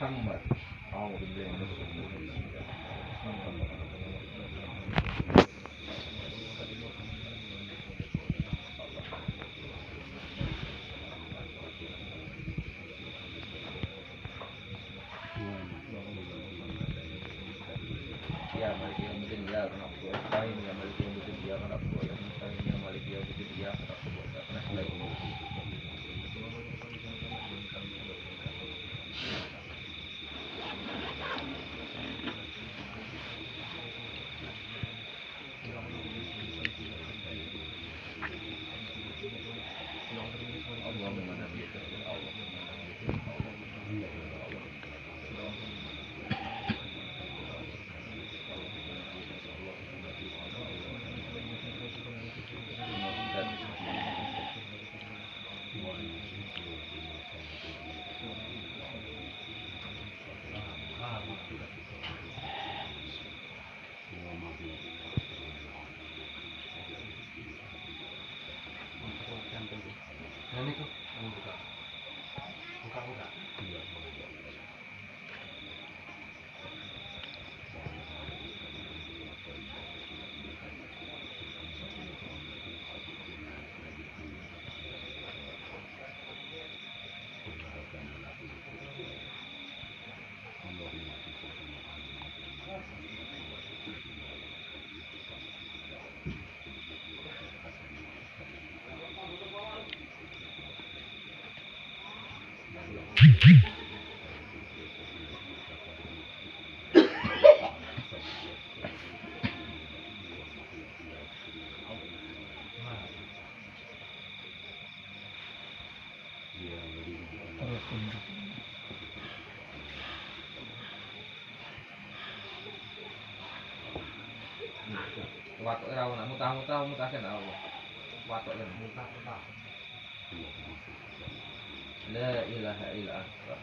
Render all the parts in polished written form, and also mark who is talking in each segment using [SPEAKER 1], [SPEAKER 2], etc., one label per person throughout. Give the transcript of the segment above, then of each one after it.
[SPEAKER 1] Muhammad. A'udzu billahi minasyaitonir rajim. Ya Malik yaumiddin iyyaka na'budu wa iyyaka nasta'in ya Malik yaumiddin iyyaka na'budu wa iyyaka nasta'in ya Malik yaumiddin iyyaka na'budu wa iyyaka nasta'in. Allahumma nabiyyika Allahumma nabiyyika
[SPEAKER 2] Ini tuh buka. Buka.
[SPEAKER 1] Watuk ora ana mutah-mutah mutasen Allah. Watuk lan mutah-mutah. La ilaha illa Allah.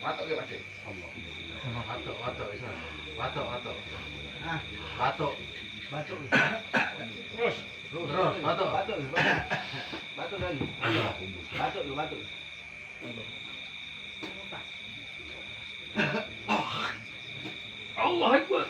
[SPEAKER 1] Watuk ya Pak.
[SPEAKER 2] Watuk bisa. Watuk. Ah, watuk. Terus. Watuk lagi. Watuk. Allah Akbar.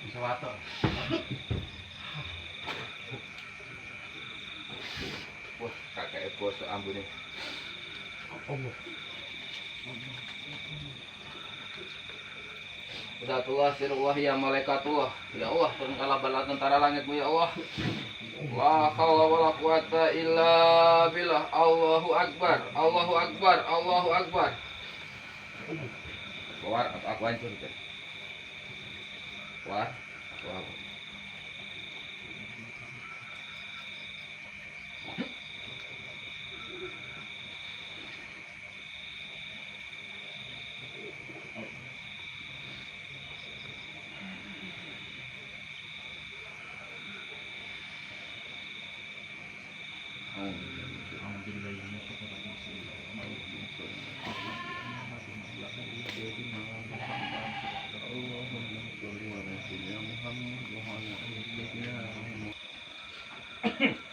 [SPEAKER 2] Bisa watuk.
[SPEAKER 1] Wah, kakek bos ambune.
[SPEAKER 2] Allah.
[SPEAKER 1] Udah tua sirullah ya malaikatullah. Ya Allah, turunkanlah bala tentara langitmu ya Allah. La haula wala quwata illa billah. Allahu akbar. Allahu akbar. Allahu akbar. Keluar aku hancur deh. Keluar. Keluar. Allahumma